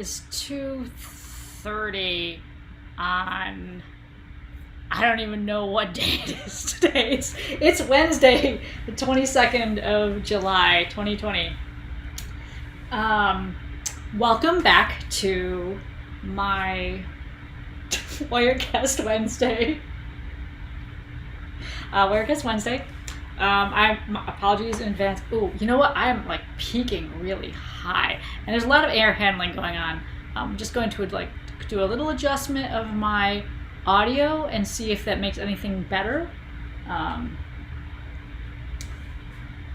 It's 2:30 on, I don't even know what day it is today. It's Wednesday, the 22nd of July, 2020. Welcome back to my Wirecast Wednesday. Wirecast Wednesday. Apologies in advance. Ooh, you know what? I'm like peaking really high, and there's a lot of air handling going on. I'm just going to do a little adjustment of my audio and see if that makes anything better.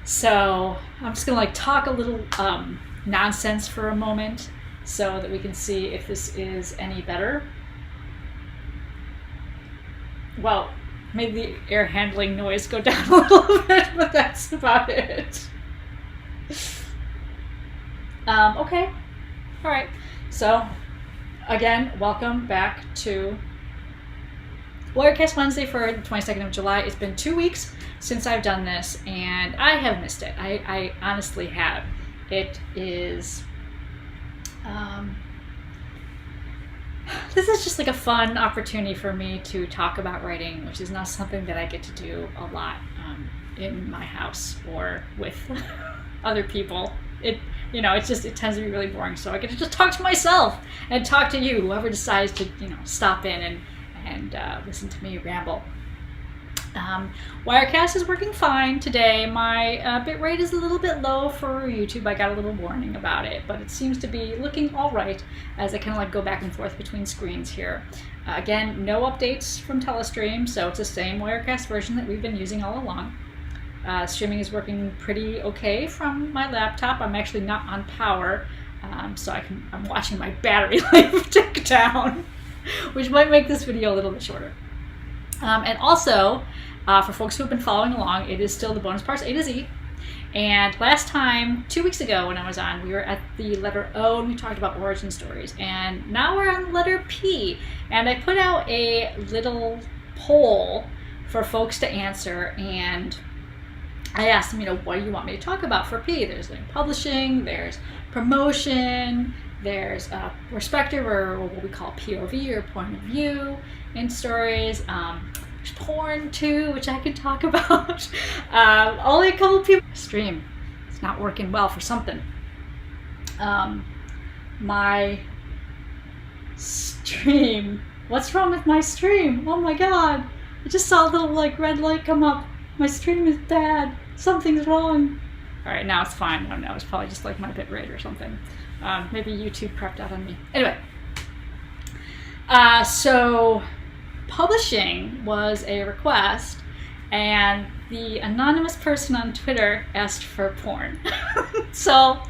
So I'm just gonna talk a little nonsense for a moment so that we can see if this is any better. Well, made the air handling noise go down a little bit, but that's about it. Okay. All right. So, again, welcome back to Wirecast Wednesday for the 22nd of July. It's been 2 weeks since I've done this, and I have missed it. I honestly have. It is... this is just like a fun opportunity for me to talk about writing, which is not something that I get to do a lot in my house or with other people. It tends to be really boring, so I get to just talk to myself and talk to you, whoever decides to stop in and listen to me ramble. Wirecast is working fine today. My bit rate is a little bit low for YouTube. I got a little warning about it, but it seems to be looking all right as I kind of go back and forth between screens here. Again, no updates from Telestream, so it's the same Wirecast version that we've been using all along. Streaming is working pretty okay from my laptop. I'm actually not on power, so I'm watching my battery life tick down, which might make this video a little bit shorter. And also, for folks who have been following along, it is still the bonus parts A to Z. And last time, 2 weeks ago when I was on, we were at the letter O and we talked about origin stories. And now we're on the letter P. And I put out a little poll for folks to answer. And I asked them, what do you want me to talk about for P? There's publishing, there's promotion, there's perspective, or what we call POV, or point of view in stories. There's porn too, which I could talk about. Only a couple people. Stream, it's not working well for something. My stream. What's wrong with my stream? Oh my god! I just saw a little red light come up. My stream is bad. Something's wrong. All right, now it's fine. I don't know. It's probably just my bit rate or something. Maybe YouTube prepped out on me. Anyway, so publishing was a request, and the anonymous person on Twitter asked for porn. So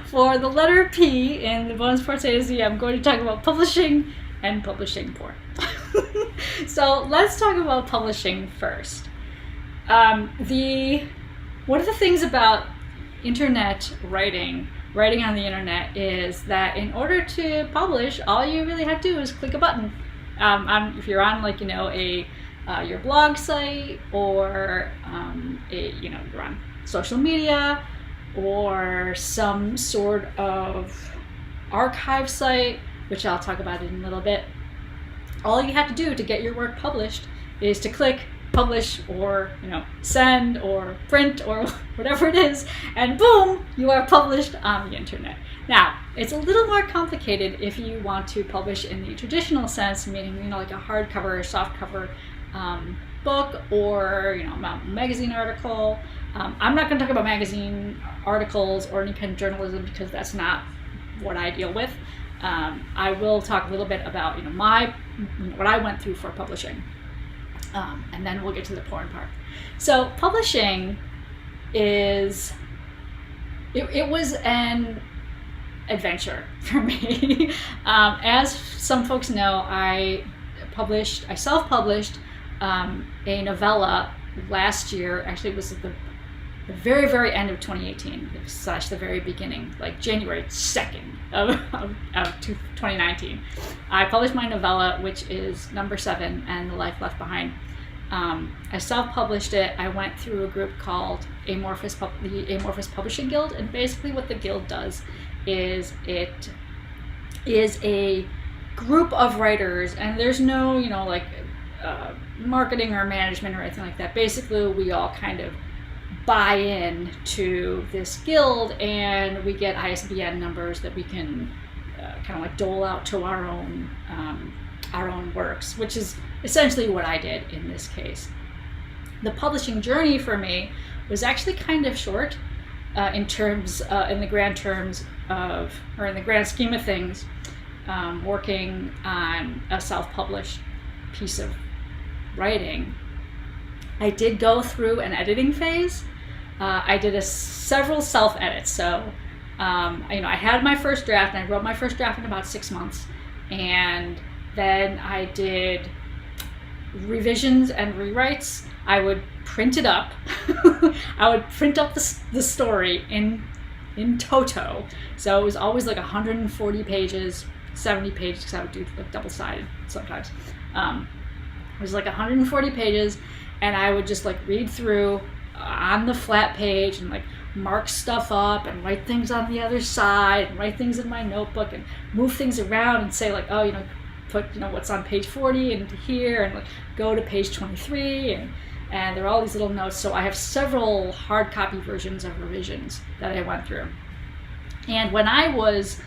for the letter P in the bonus parts A to Z, I'm going to talk about publishing and publishing porn. So let's talk about publishing first. One of the things about internet writing on the internet is that in order to publish, all you really have to do is click a button. If you're on your blog site, or you're on social media or some sort of archive site, which I'll talk about in a little bit, all you have to do to get your work published is to click publish, or send, or print, or whatever it is, and boom, you are published on the internet. Now, it's a little more complicated if you want to publish in the traditional sense, meaning like a hardcover or softcover book, or a magazine article. I'm not going to talk about magazine articles or any kind of journalism because that's not what I deal with. I will talk a little bit about what I went through for publishing. And then we'll get to the porn part. So publishing is, it was an adventure for me. As some folks know, I self-published a novella last year. Actually, it was at the very, very end of 2018, / the very beginning, January 2nd of 2019. I published my novella, which is number 7, and The Life Left Behind. I self-published it. I went through a group called the Amorphous Publishing Guild, and basically what the guild does is it is a group of writers, and there's no, like marketing or management or anything like that. Basically, we all kind of buy in to this guild, and we get ISBN numbers that we can kind of like dole out to our own works, which is essentially what I did in this case. The publishing journey for me was actually kind of short in the grand scheme of things. Working on a self-published piece of writing, I did go through an editing phase. I did several self-edits. So, I had my first draft, and I wrote my first draft in about 6 months, and then I did revisions and rewrites. I would print it up. I would print up the story in toto. So it was always like 140 pages, 70 pages, because I would do like double-sided sometimes. It was like 140 pages, and I would just like read through on the flat page and like mark stuff up and write things on the other side and write things in my notebook and move things around and say like, oh, put what's on page 40 into here, and like go to page 23, and there are all these little notes. So I have several hard copy versions of revisions that I went through. And when I was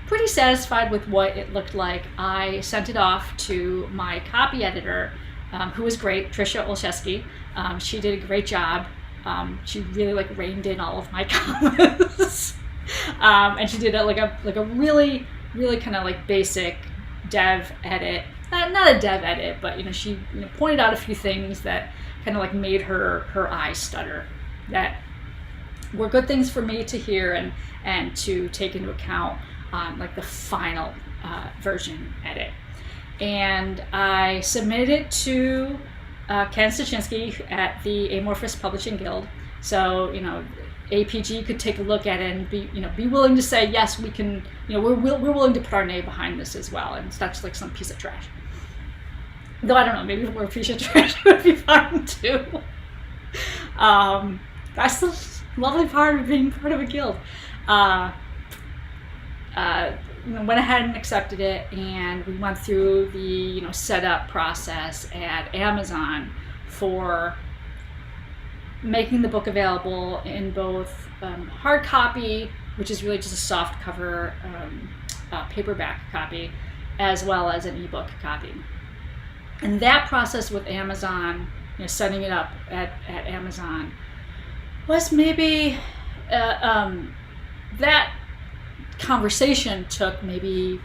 pretty satisfied with what it looked like, I sent it off to my copy editor, who was great, Trisha Olszewski. She did a great job. She really like reined in all of my comments, and she did a really, really kind of like basic dev edit. Not a dev edit, but she pointed out a few things that kind of like made her eyes stutter, that were good things for me to hear and to take into account on like the final version edit. And I submitted it to Ken Stachinski at the Amorphous Publishing Guild. So APG could take a look at it and be willing to say, yes, we can, we're willing to put our name behind this as well, and it's not just like some piece of trash. Though I don't know, maybe more piece of trash would be fine too. That's the lovely part of being part of a guild. Went ahead and accepted it, and we went through the setup process at Amazon for making the book available in both hard copy, which is really just a soft cover paperback copy, as well as an ebook copy. And that process with Amazon, setting it up at Amazon, was maybe that conversation took maybe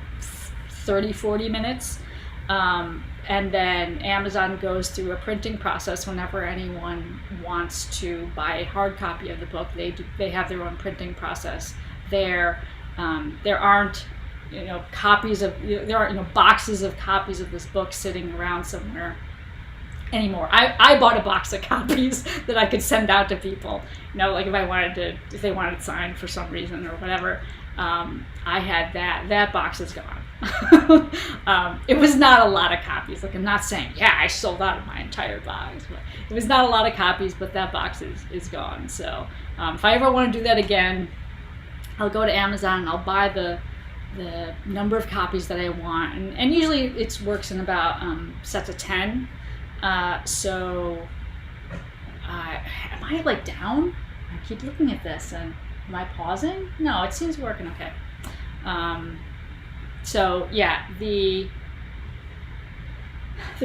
30-40 minutes, and then Amazon goes through a printing process. Whenever anyone wants to buy a hard copy of the book, they have their own printing process there. There aren't copies of there aren't boxes of copies of this book sitting around somewhere anymore. I bought a box of copies that I could send out to people, like if they wanted it signed for some reason or whatever. I had that box is gone. It was not a lot of copies. Like, I'm not saying, I sold out of my entire box, but it was not a lot of copies, but that box is gone. So if I ever want to do that again, I'll go to Amazon and I'll buy the number of copies that I want. And usually it works in about sets of 10. So am I like down? I keep looking at this and am I pausing? No, it seems working okay. So yeah, the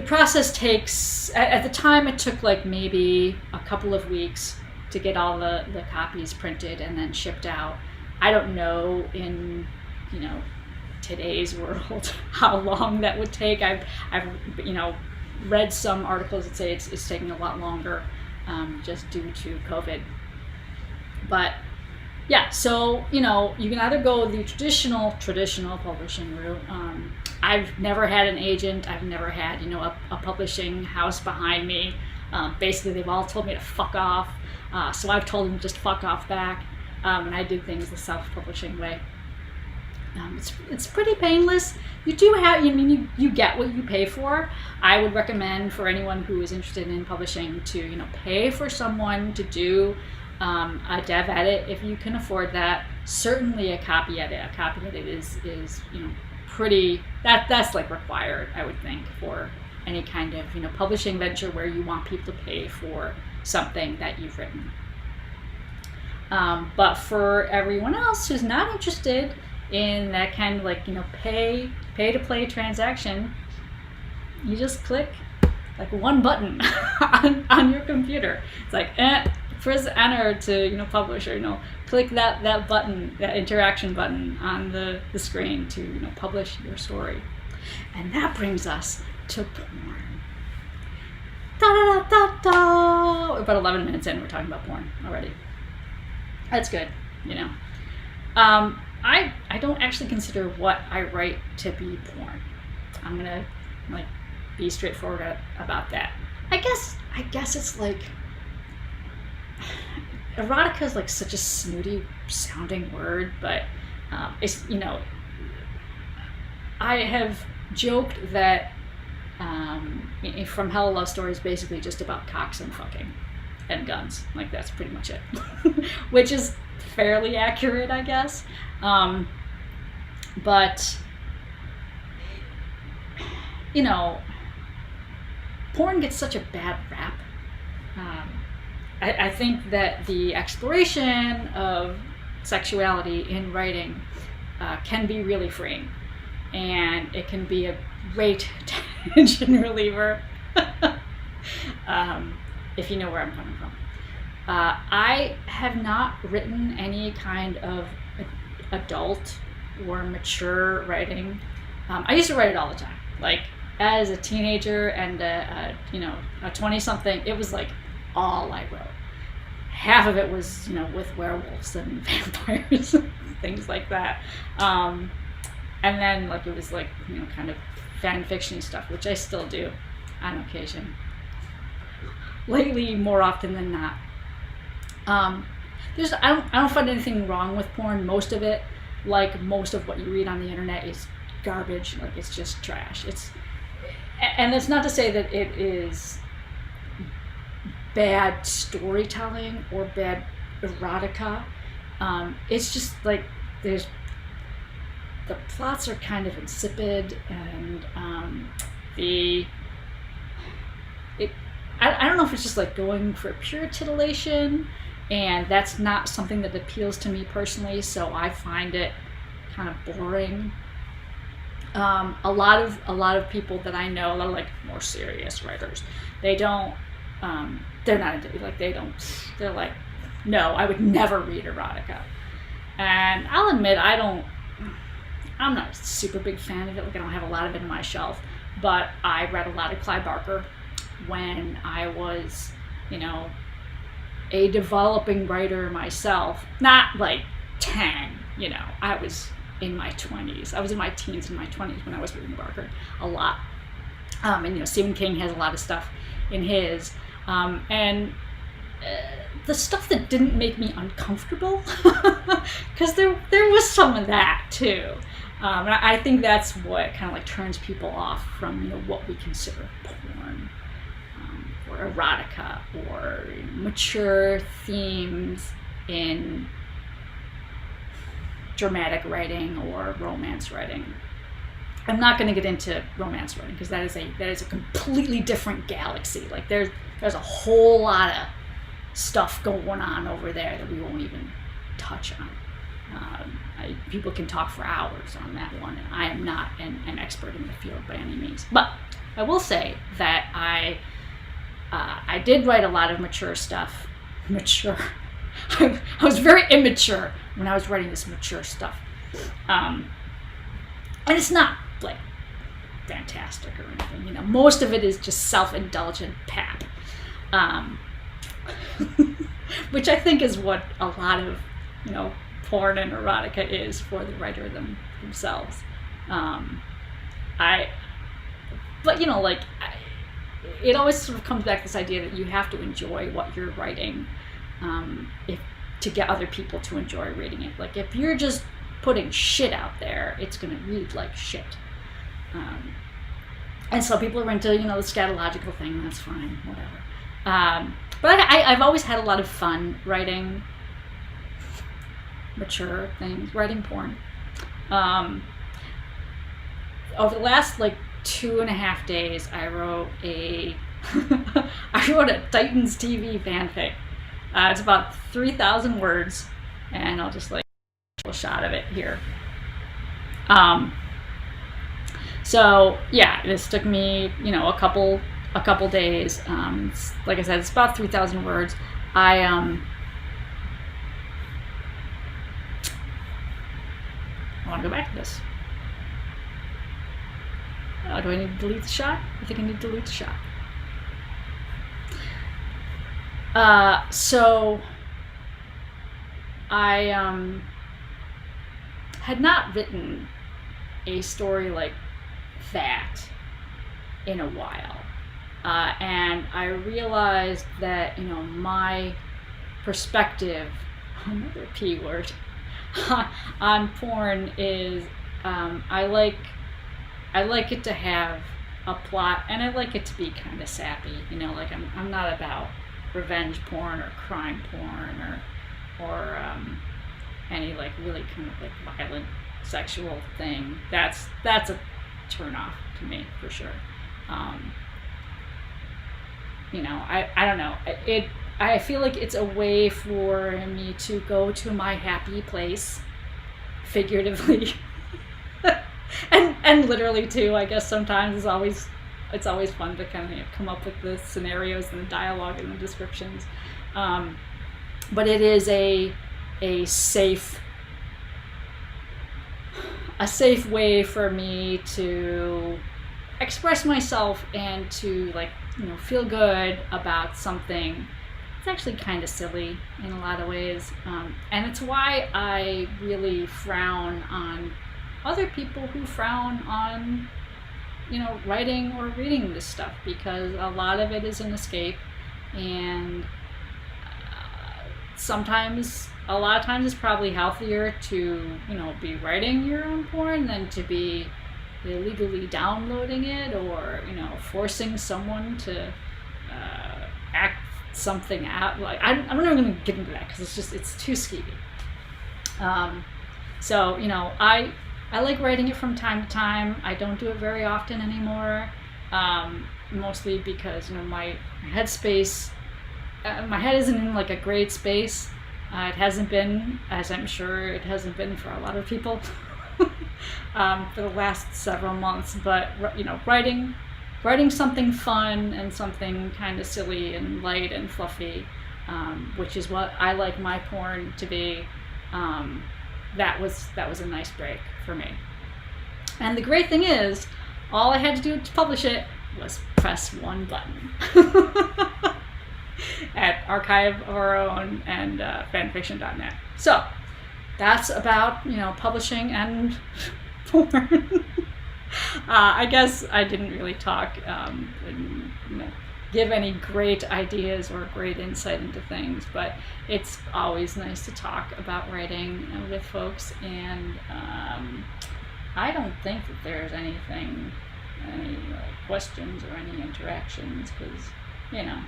process takes, at the time it took like maybe a couple of weeks to get all the copies printed and then shipped out. I don't know in today's world how long that would take. I've read some articles that say it's taking a lot longer just due to COVID. But yeah, so you can either go the traditional publishing route. I've never had an agent. I've never had a publishing house behind me. Basically, they've all told me to fuck off. So I've told them to just fuck off back, and I did things the self-publishing way. It's pretty painless. You do have, you get what you pay for. I would recommend for anyone who is interested in publishing to pay for someone to do a dev edit if you can afford that. Certainly a copy edit. A copy edit is pretty, that's like required, I would think, for any kind of, you know, publishing venture where you want people to pay for something that you've written. But for everyone else who's not interested in that kind of like, you know, pay to play transaction, you just click like one button on your computer. It's like, press enter to, you know, publish, or, you know, click that button, that interaction button on the screen to, you know, publish your story. And that brings us to porn. Da-da-da-da-da. We're about 11 minutes in, we're talking about porn already. That's good, you know. I don't actually consider what I write to be porn. I'm gonna like be straightforward about that. I guess it's like, erotica is like such a snooty sounding word, but it's, you know, I have joked that From Hell Love Story is basically just about cocks and fucking and guns. Like, that's pretty much it. Which is fairly accurate, I guess. But, you know, porn gets such a bad rap. I think that the exploration of sexuality in writing can be really freeing, and it can be a great tension reliever, if you know where I'm coming from. I have not written any kind of adult or mature writing. I used to write it all the time. Like, as a teenager and a 20-something, it was like all I wrote. Half of it was, you know, with werewolves and vampires and things like that. And then, like, it was like, you know, kind of fan fiction stuff, which I still do on occasion. Lately, more often than not. I don't find anything wrong with porn. Most of it, like most of what you read on the internet, is garbage. Like, it's just trash. And that's not to say that it is bad storytelling or bad erotica. It's just like the plots are kind of insipid, and I don't know if it's just like going for pure titillation, and that's not something that appeals to me personally, so I find it kind of boring. A lot of people that I know, a lot of like more serious writers, they're not into, like, they're like, no, I would never read erotica. And I'll admit, I'm not a super big fan of it. Like, I don't have a lot of it on my shelf, but I read a lot of Clive Barker when I was, you know, a developing writer myself. Not like 10, you know, I was in my 20s. I was in my teens and my 20s when I was reading Barker a lot. And, you know, Stephen King has a lot of stuff in his. And the stuff that didn't make me uncomfortable, because there was some of that too. And I think that's what kind of like turns people off from, you know, what we consider porn, or erotica, or mature themes in dramatic writing or romance writing. I'm not going to get into romance writing because that is a completely different galaxy. Like, there's a whole lot of stuff going on over there that we won't even touch on. People can talk for hours on that one, and I am not an expert in the field by any means. But I will say that I did write a lot of mature stuff. Mature. I was very immature when I was writing this mature stuff. And it's not like fantastic or anything, you know. Most of it is just self-indulgent pap, which I think is what a lot of, you know, porn and erotica is for the writer themselves. But you know, like, it always sort of comes back to this idea that you have to enjoy what you're writing, to get other people to enjoy reading it. Like, if you're just putting shit out there, it's going to read like shit. And some people are into, you know, the scatological thing. That's fine, whatever. But I've always had a lot of fun writing mature things, writing porn. over the last like 2.5 days, I wrote a I wrote a Titans TV fanfic. It's about 3,000 words, and I'll just like a shot of it here. So yeah, this took me, you know, a couple days. Like I said, it's about 3,000 words. I want to go back to this. Oh, do I need to delete the shot? I think I need to delete the shot. So I had not written a story like that in a while. And I realized that, you know, my perspective, another P word, on porn is I like it to have a plot, and I like it to be kind of sappy, you know, like I'm not about revenge porn or crime porn or any like really kind of like violent sexual thing. That's a turn off to me for sure. You know, I don't know. I feel like it's a way for me to go to my happy place, figuratively, and literally too. I guess sometimes it's always fun to kind of, you know, come up with the scenarios and the dialogue and the descriptions. But it is a safe way for me to express myself and to, like, you know, feel good about something. It's actually kind of silly in a lot of ways, and it's why I really frown on other people who frown on, you know, writing or reading this stuff, because a lot of it is an escape, and a lot of times it's probably healthier to, you know, be writing your own porn than to be illegally downloading it, or, you know, forcing someone to act something out. Like, I'm not even going to get into that because it's too skeevy. So, you know, I like writing it from time to time. I don't do it very often anymore, mostly because, you know, my headspace, my head isn't in like a great space. It hasn't been, as I'm sure it hasn't been for a lot of people for the last several months. But, you know, writing something fun and something kind of silly and light and fluffy, which is what I like my porn to be. That was a nice break for me. And the great thing is, all I had to do to publish it was press one button at Archive of Our Own and fanfiction.net. So that's about, you know, publishing and porn. I guess I didn't really talk and, you know, give any great ideas or great insight into things, but it's always nice to talk about writing with folks, and I don't think that there's any questions or any interactions, because, you know,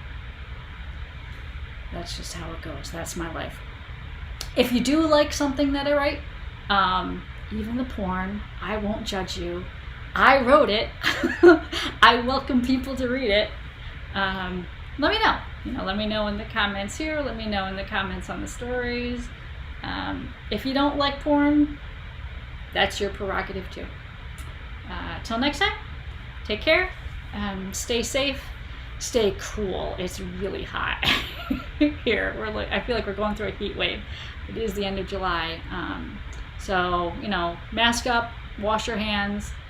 that's just how it goes. That's my life. If you do like something that I write, even the porn, I won't judge you. I wrote it. I welcome people to read it. Let me know. You know, let me know in the comments here. Let me know in the comments on the stories. If you don't like porn, that's your prerogative too. Till next time, take care. Stay safe. Stay cool. It's really hot here. I feel like we're going through a heat wave. It is the end of July. So, you know, mask up, wash your hands,